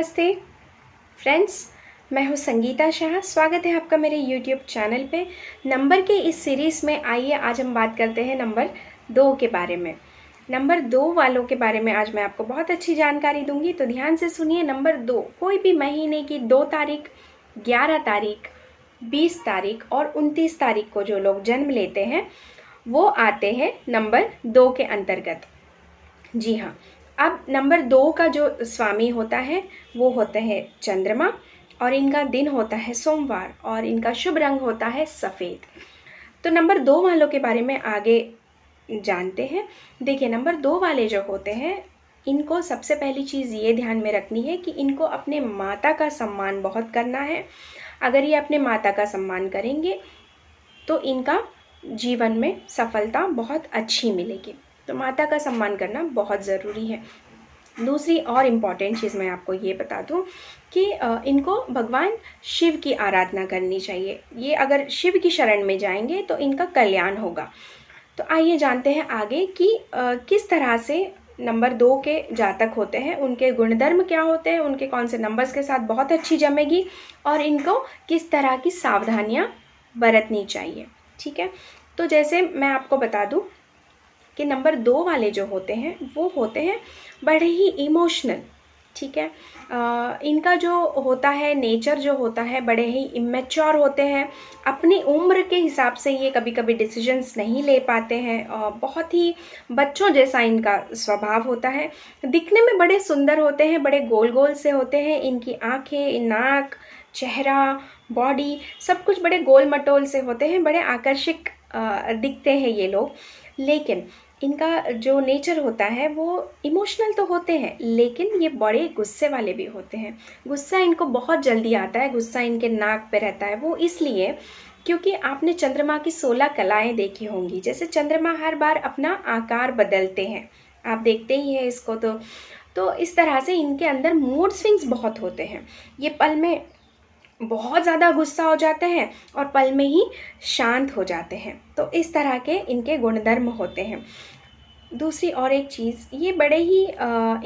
नमस्ते फ्रेंड्स, मैं हूँ संगीता शाह। स्वागत है आपका मेरे यूट्यूब चैनल पे। नंबर के इस सीरीज़ में आइए आज हम बात करते हैं नंबर 2 के बारे में। नंबर 2 वालों के बारे में आज मैं आपको बहुत अच्छी जानकारी दूंगी, तो ध्यान से सुनिए। नंबर 2 कोई भी महीने की 2 तारीख, 11 तारीख, 20 तारीख और 29 तारीख को जो लोग जन्म लेते हैं वो आते हैं नंबर 2 के अंतर्गत। जी हाँ, अब नंबर 2 का जो स्वामी होता है वो होते हैं चंद्रमा, और इनका दिन होता है सोमवार, और इनका शुभ रंग होता है सफ़ेद। तो नंबर 2 वालों के बारे में आगे जानते हैं। देखिए, नंबर 2 वाले जो होते हैं इनको सबसे पहली चीज़ ये ध्यान में रखनी है कि इनको अपने माता का सम्मान बहुत करना है। अगर ये अपने माता का सम्मान करेंगे तो इनका जीवन में सफलता बहुत अच्छी मिलेगी। तो माता का सम्मान करना बहुत ज़रूरी है। दूसरी और इम्पॉर्टेंट चीज़ मैं आपको ये बता दूं कि इनको भगवान शिव की आराधना करनी चाहिए। ये अगर शिव की शरण में जाएंगे तो इनका कल्याण होगा। तो आइए जानते हैं आगे कि किस तरह से नंबर 2 के जातक होते हैं, उनके गुणधर्म क्या होते हैं, उनके कौन से नंबर्स के साथ बहुत अच्छी जमेगी और इनको किस तरह की सावधानियाँ बरतनी चाहिए। ठीक है, तो जैसे मैं आपको बता दूं कि नंबर 2 वाले जो होते हैं वो होते हैं बड़े ही इमोशनल। ठीक है, इनका जो होता है नेचर जो होता है बड़े ही इमेच्योर होते हैं। अपनी उम्र के हिसाब से ये कभी कभी डिसीजंस नहीं ले पाते हैं, और बहुत ही बच्चों जैसा इनका स्वभाव होता है। दिखने में बड़े सुंदर होते हैं, बड़े गोल गोल से होते हैं। इनकी आँखें, नाक, चेहरा, बॉडी सब कुछ बड़े गोल मटोल से होते हैं, बड़े आकर्षक दिखते हैं ये लोग। लेकिन इनका जो नेचर होता है वो इमोशनल तो होते हैं, लेकिन ये बड़े गुस्से वाले भी होते हैं। गुस्सा इनको बहुत जल्दी आता है, गुस्सा इनके नाक पे रहता है। वो इसलिए क्योंकि आपने चंद्रमा की 16 कलाएं देखी होंगी। जैसे चंद्रमा हर बार अपना आकार बदलते हैं, आप देखते ही हैं इसको। तो इस तरह से इनके अंदर मूड स्विंग्स बहुत होते हैं। ये पल में बहुत ज़्यादा गुस्सा हो जाते हैं और पल में ही शांत हो जाते हैं। तो इस तरह के इनके गुणधर्म होते हैं। दूसरी और एक चीज़, ये बड़े ही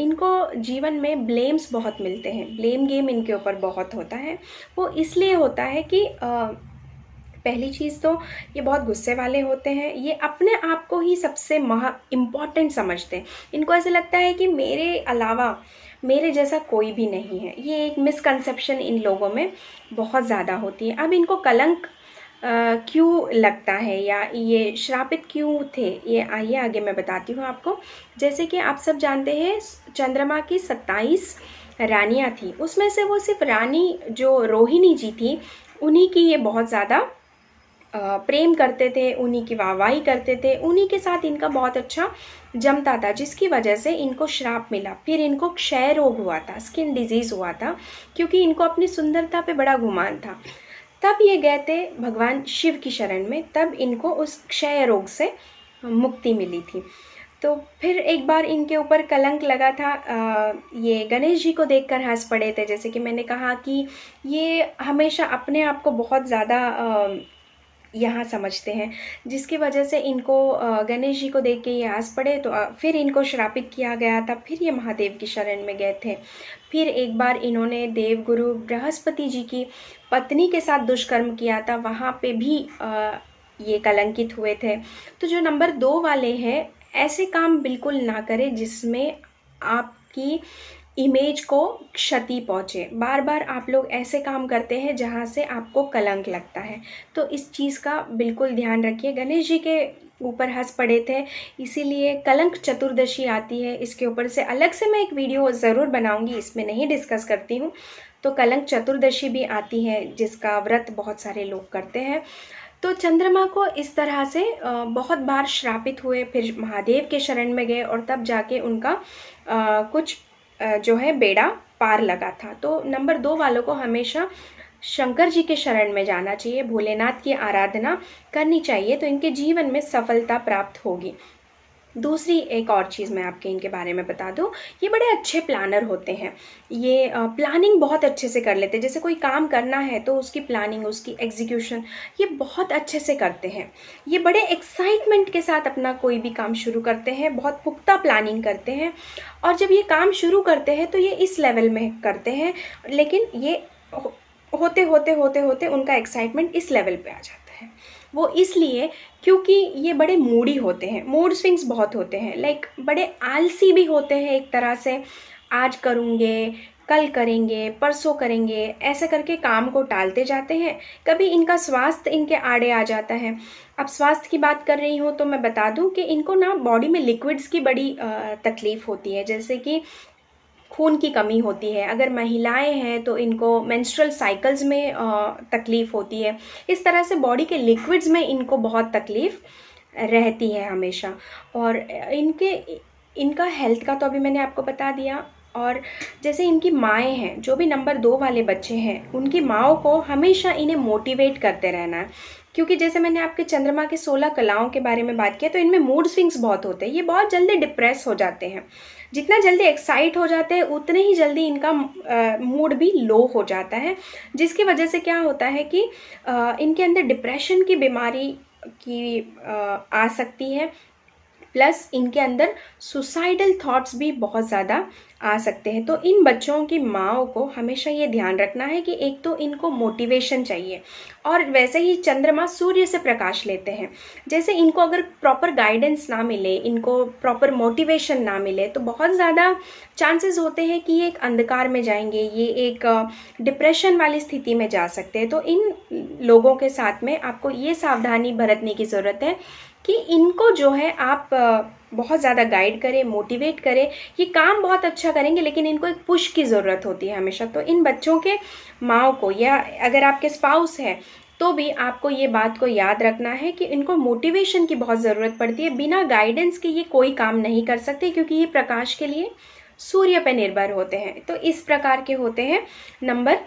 इनको जीवन में ब्लेम्स बहुत मिलते हैं। ब्लेम गेम इनके ऊपर बहुत होता है। वो इसलिए होता है कि पहली चीज़ तो ये बहुत गुस्से वाले होते हैं। ये अपने आप को ही सबसे इम्पॉर्टेंट समझते हैं। इनको ऐसे लगता है कि मेरे अलावा मेरे जैसा कोई भी नहीं है। ये एक मिसकंसेप्शन इन लोगों में बहुत ज़्यादा होती है। अब इनको कलंक क्यों लगता है या ये श्रापित क्यों थे, ये आइए आगे मैं बताती हूँ आपको। जैसे कि आप सब जानते हैं चंद्रमा की 27 रानियाँ थी, उसमें से वो सिर्फ रानी जो रोहिणी जी थी उन्हीं की ये बहुत ज़्यादा प्रेम करते थे, उन्हीं की वाहवाही करते थे, उन्हीं के साथ इनका बहुत अच्छा जमता था, जिसकी वजह से इनको श्राप मिला। फिर इनको क्षय रोग हुआ था, स्किन डिजीज़ हुआ था, क्योंकि इनको अपनी सुंदरता पे बड़ा गुमान था। तब ये गए थे भगवान शिव की शरण में, तब इनको उस क्षय रोग से मुक्ति मिली थी। तो फिर एक बार इनके ऊपर कलंक लगा था। ये गणेश जी को देखकर हंस पड़े थे। जैसे कि मैंने कहा कि ये हमेशा अपने आप को बहुत ज़्यादा यहाँ समझते हैं, जिसकी वजह से इनको गणेश जी को देख के ये हंस पड़े। तो फिर इनको श्रापित किया गया था। फिर ये महादेव की शरण में गए थे। फिर एक बार इन्होंने देवगुरु बृहस्पति जी की पत्नी के साथ दुष्कर्म किया था, वहाँ पे भी ये कलंकित हुए थे। तो जो नंबर 2 वाले हैं, ऐसे काम बिल्कुल ना करें जिसमें आपकी इमेज को क्षति पहुँचे। बार बार आप लोग ऐसे काम करते हैं जहाँ से आपको कलंक लगता है, तो इस चीज़ का बिल्कुल ध्यान रखिए। गणेश जी के ऊपर हंस पड़े थे, इसीलिए कलंक चतुर्दशी आती है। इसके ऊपर से अलग से मैं एक वीडियो ज़रूर बनाऊंगी, इसमें नहीं डिस्कस करती हूँ। तो कलंक चतुर्दशी भी आती है, जिसका व्रत बहुत सारे लोग करते हैं। तो चंद्रमा को इस तरह से बहुत बार श्रापित हुए, फिर महादेव के शरण में गए, और तब जाके उनका कुछ जो है बेड़ा पार लगा था। तो नंबर 2 वालों को हमेशा शंकर जी के शरण में जाना चाहिए, भोलेनाथ की आराधना करनी चाहिए, तो इनके जीवन में सफलता प्राप्त होगी। दूसरी एक और चीज़ मैं आपके इनके बारे में बता दूँ, ये बड़े अच्छे प्लानर होते हैं। ये प्लानिंग बहुत अच्छे से कर लेते हैं। जैसे कोई काम करना है तो उसकी प्लानिंग, उसकी एग्जीक्यूशन ये बहुत अच्छे से करते हैं। ये बड़े एक्साइटमेंट के साथ अपना कोई भी काम शुरू करते हैं, बहुत पुख्ता प्लानिंग करते हैं, और जब ये काम शुरू करते हैं तो ये इस लेवल में करते हैं, लेकिन ये होते होते होते होते उनका एक्साइटमेंट इस लेवल पे आ जाता है। वो इसलिए क्योंकि ये बड़े मूडी होते हैं, मूड स्विंग्स बहुत होते हैं, लाइक बड़े आलसी भी होते हैं एक तरह से। आज करूँगे, कल करेंगे, परसों करेंगे, ऐसे करके काम को टालते जाते हैं। कभी इनका स्वास्थ्य इनके आड़े आ जाता है। अब स्वास्थ्य की बात कर रही हूँ तो मैं बता दूँ कि इनको ना बॉडी में लिक्विड्स की बड़ी तकलीफ़ होती है, जैसे कि खून की कमी होती है। अगर महिलाएं हैं तो इनको मेंस्ट्रुअल साइकिल्स में तकलीफ़ होती है। इस तरह से बॉडी के लिक्विड्स में इनको बहुत तकलीफ़ रहती है हमेशा। और इनका हेल्थ का तो अभी मैंने आपको बता दिया। और जैसे इनकी माएँ हैं, जो भी नंबर 2 वाले बच्चे हैं, उनकी माँओं को हमेशा इन्हें मोटिवेट करते रहना है, क्योंकि जैसे मैंने आपके चंद्रमा के 16 कलाओं के बारे में बात किया, तो इनमें मूड स्विंग्स बहुत होते हैं। ये बहुत जल्दी डिप्रेस हो जाते हैं। जितना जल्दी एक्साइट हो जाते हैं उतने ही जल्दी इनका मूड भी लो हो जाता है, जिसकी वजह से क्या होता है कि इनके अंदर डिप्रेशन की बीमारी की आ सकती है। प्लस इनके अंदर सुसाइडल थॉट्स भी बहुत ज़्यादा आ सकते हैं। तो इन बच्चों की माँओं को हमेशा ये ध्यान रखना है कि एक तो इनको मोटिवेशन चाहिए, और वैसे ही चंद्रमा सूर्य से प्रकाश लेते हैं। जैसे इनको अगर प्रॉपर गाइडेंस ना मिले, इनको प्रॉपर मोटिवेशन ना मिले, तो बहुत ज़्यादा चांसेस होते हैं कि ये एक अंधकार में जाएंगे, ये एक डिप्रेशन वाली स्थिति में जा सकते हैं। तो इन लोगों के साथ में आपको ये सावधानी बरतने की ज़रूरत है कि इनको जो है आप बहुत ज़्यादा गाइड करें, मोटिवेट करें। ये काम बहुत अच्छा करेंगे, लेकिन इनको एक पुश की ज़रूरत होती है हमेशा। तो इन बच्चों के माँओं को, या अगर आपके स्पाउस है तो भी आपको ये बात को याद रखना है कि इनको मोटिवेशन की बहुत ज़रूरत पड़ती है। बिना गाइडेंस के ये कोई काम नहीं कर सकते, क्योंकि ये प्रकाश के लिए सूर्य पर निर्भर होते हैं। तो इस प्रकार के होते हैं नंबर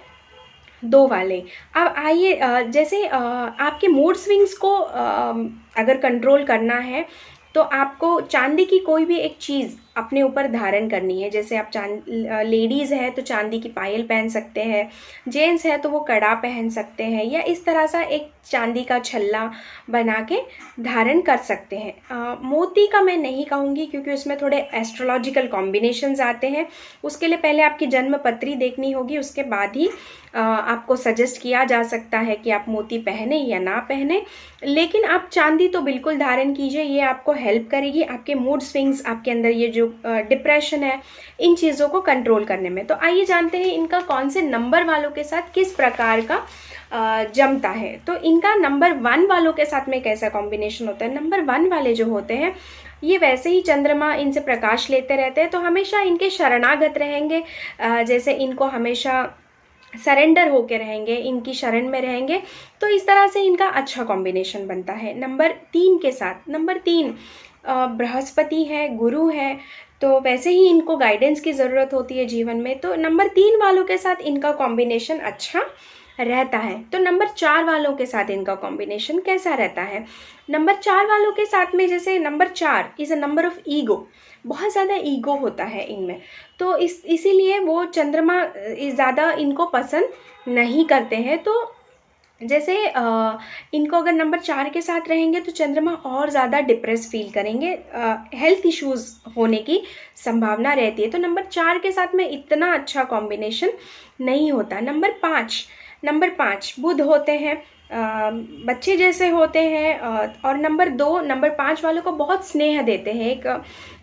2 वाले। अब आइए, जैसे आपके मूड स्विंग्स को अगर कंट्रोल करना है तो आपको चांदी की कोई भी एक चीज़ अपने ऊपर धारण करनी है। जैसे आप लेडीज़ है तो चांदी की पायल पहन सकते हैं, जेंट्स है तो वो कड़ा पहन सकते हैं, या इस तरह सा एक चांदी का छल्ला बना के धारण कर सकते हैं। मोती का मैं नहीं कहूँगी, क्योंकि उसमें थोड़े एस्ट्रोलॉजिकल कॉम्बिनेशंस आते हैं। उसके लिए पहले आपकी जन्म पत्री देखनी होगी, उसके बाद ही आपको सजेस्ट किया जा सकता है कि आप मोती पहने या ना पहने। लेकिन आप चांदी तो बिल्कुल धारण कीजिए, ये आपको हेल्प करेगी आपके मूड स्विंग्स, आपके अंदर ये जो डिप्रेशन है, इन चीज़ों को कंट्रोल करने में। तो आइए जानते हैं इनका कौन से नंबर वालों के साथ किस प्रकार का जमता है। तो इनका नंबर 1 वालों के साथ में कैसा कॉम्बिनेशन होता है। नंबर 1 वाले जो होते हैं, ये वैसे ही चंद्रमा इनसे प्रकाश लेते रहते हैं, तो हमेशा इनके शरणागत रहेंगे। जैसे इनको हमेशा सरेंडर होके रहेंगे, इनकी शरण में रहेंगे। तो इस तरह से इनका अच्छा कॉम्बिनेशन बनता है नंबर 3 के साथ। नंबर 3 बृहस्पति है, गुरु है, तो वैसे ही इनको गाइडेंस की ज़रूरत होती है जीवन में। तो नंबर 3 वालों के साथ इनका कॉम्बिनेशन अच्छा रहता है। तो नंबर 4 वालों के साथ इनका कॉम्बिनेशन कैसा रहता है। नंबर 4 वालों के साथ में, जैसे number 4 is a number of ego, बहुत ज़्यादा ईगो होता है इनमें। तो इसीलिए वो चंद्रमा ज़्यादा इनको पसंद नहीं करते हैं। तो जैसे इनको अगर नंबर 4 के साथ रहेंगे तो चंद्रमा और ज़्यादा डिप्रेस फील करेंगे, हेल्थ इश्यूज़ होने की संभावना रहती है। तो नंबर 4 के साथ में इतना अच्छा कॉम्बिनेशन नहीं होता। नंबर 5 बुध होते हैं, बच्चे जैसे होते हैं, और नंबर 2 नंबर 5 वालों को बहुत स्नेह देते हैं,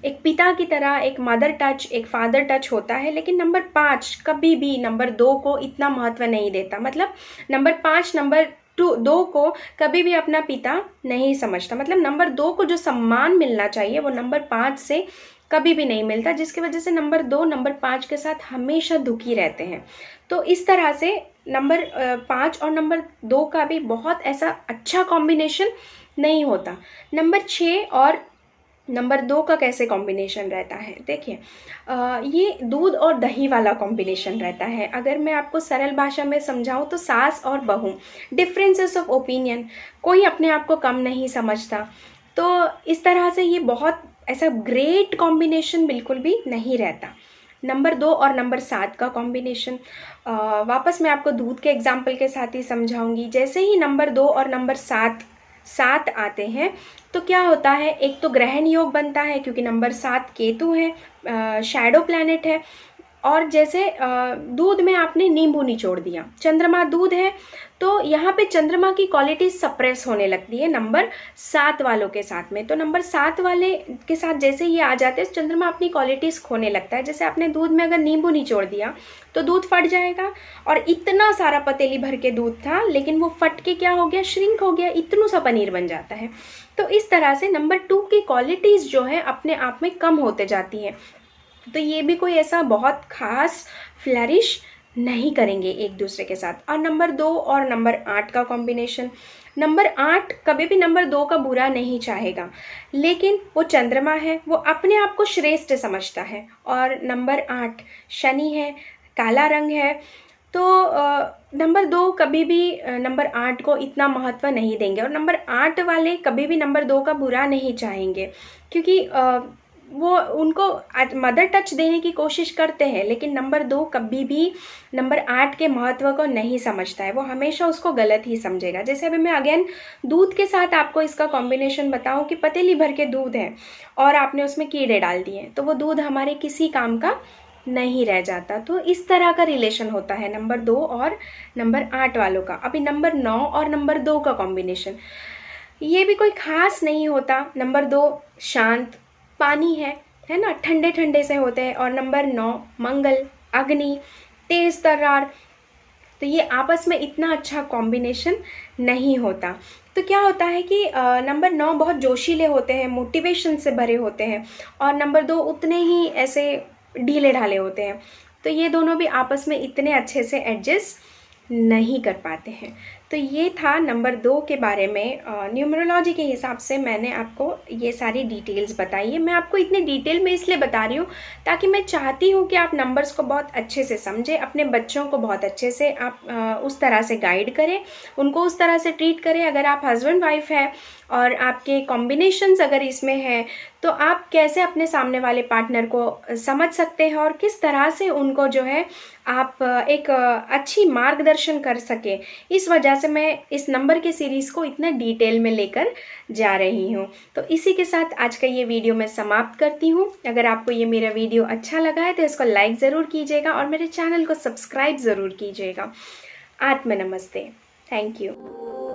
एक पिता की तरह, एक मदर टच, एक फादर टच होता है। लेकिन नंबर 5 कभी भी नंबर 2 को इतना महत्व नहीं देता। मतलब नंबर 5 नंबर 2 को कभी भी अपना पिता नहीं समझता। मतलब नंबर 2 को जो सम्मान मिलना चाहिए वो नंबर 5 से कभी भी नहीं मिलता, जिसकी वजह से नंबर 2 नंबर 5 के साथ हमेशा दुखी रहते हैं। तो इस तरह से नंबर 5 और नंबर 2 का भी बहुत ऐसा अच्छा कॉम्बिनेशन नहीं होता। नंबर 6 और नंबर 2 का कैसे कॉम्बिनेशन रहता है, देखिए ये दूध और दही वाला कॉम्बिनेशन रहता है। अगर मैं आपको सरल भाषा में समझाऊं तो सास और बहू, डिफरेंसेस ऑफ ओपिनियन, कोई अपने आप को कम नहीं समझता। तो इस तरह से ये बहुत ऐसा ग्रेट कॉम्बिनेशन बिल्कुल भी नहीं रहता। नंबर 2 और नंबर 7 का कॉम्बिनेशन, वापस मैं आपको दूध के एग्जाम्पल के साथ ही समझाऊंगी। जैसे ही नंबर 2 और नंबर 7 साथ आते हैं तो क्या होता है, एक तो ग्रहण योग बनता है क्योंकि नंबर 7 केतु है, शैडो प्लैनेट है। और जैसे दूध में आपने नींबू निचोड़ दिया, चंद्रमा दूध है, तो यहाँ पे चंद्रमा की क्वालिटी सप्रेस होने लगती है नंबर 7 वालों के साथ में। तो नंबर 7 वाले के साथ जैसे ये आ जाते हैं, चंद्रमा अपनी क्वालिटीज़ खोने लगता है। जैसे आपने दूध में अगर नींबू निचोड़ दिया तो दूध फट जाएगा, और इतना सारा पतीली भर के दूध था लेकिन वो फट के क्या हो गया, श्रिंक हो गया, इतना सा पनीर बन जाता है। तो इस तरह से नंबर 2 की क्वालिटीज़ जो है अपने आप में कम होते जाती हैं। तो ये भी कोई ऐसा बहुत खास फ्लरिश नहीं करेंगे एक दूसरे के साथ। और नंबर 2 और नंबर 8 का कॉम्बिनेशन, नंबर 8 कभी भी नंबर 2 का बुरा नहीं चाहेगा, लेकिन वो चंद्रमा है, वो अपने आप को श्रेष्ठ समझता है। और नंबर 8 शनि है, काला रंग है, तो नंबर 2 कभी भी नंबर 8 को इतना महत्व नहीं देंगे। और नंबर 8 वाले कभी भी नंबर 2 का बुरा नहीं चाहेंगे, क्योंकि वो उनको मदर टच देने की कोशिश करते हैं, लेकिन नंबर 2 कभी भी नंबर 8 के महत्व को नहीं समझता है, वो हमेशा उसको गलत ही समझेगा। जैसे अभी मैं अगेन दूध के साथ आपको इसका कॉम्बिनेशन बताऊं कि पतीली भर के दूध है और आपने उसमें कीड़े डाल दिए, तो वो दूध हमारे किसी काम का नहीं रह जाता। तो इस तरह का रिलेशन होता है नंबर 2 और नंबर 8 वालों का। अभी नंबर 9 और नंबर 2 का कॉम्बिनेशन, ये भी कोई खास नहीं होता। नंबर 2 शांत पानी है ना, ठंडे ठंडे से होते हैं। और नंबर 9 मंगल, अग्नि, तेज तर्रार, तो ये आपस में इतना अच्छा कॉम्बिनेशन नहीं होता। तो क्या होता है कि नंबर 9 बहुत जोशीले होते हैं, मोटिवेशन से भरे होते हैं, और नंबर 2 उतने ही ऐसे ढीले ढाले होते हैं। तो ये दोनों भी आपस में इतने अच्छे से एडजस्ट नहीं कर पाते हैं। तो ये था नंबर 2 के बारे में। न्यूमरोलॉजी के हिसाब से मैंने आपको ये सारी डिटेल्स बताई है। मैं आपको इतने डिटेल में इसलिए बता रही हूँ ताकि मैं चाहती हूँ कि आप नंबर्स को बहुत अच्छे से समझें, अपने बच्चों को बहुत अच्छे से आप उस तरह से गाइड करें, उनको उस तरह से ट्रीट करें। अगर आप हस्बैंड वाइफ है और आपके कॉम्बिनेशंस अगर इसमें है, तो आप कैसे अपने सामने वाले पार्टनर को समझ सकते हैं और किस तरह से उनको जो है आप एक अच्छी मार्गदर्शन कर सके। इस वजह से मैं इस नंबर के सीरीज़ को इतना डिटेल में लेकर जा रही हूँ। तो इसी के साथ आज का ये वीडियो मैं समाप्त करती हूँ। अगर आपको ये मेरा वीडियो अच्छा लगा है तो इसको लाइक ज़रूर कीजिएगा और मेरे चैनल को सब्सक्राइब ज़रूर कीजिएगा। आत्म नमस्ते। Thank you.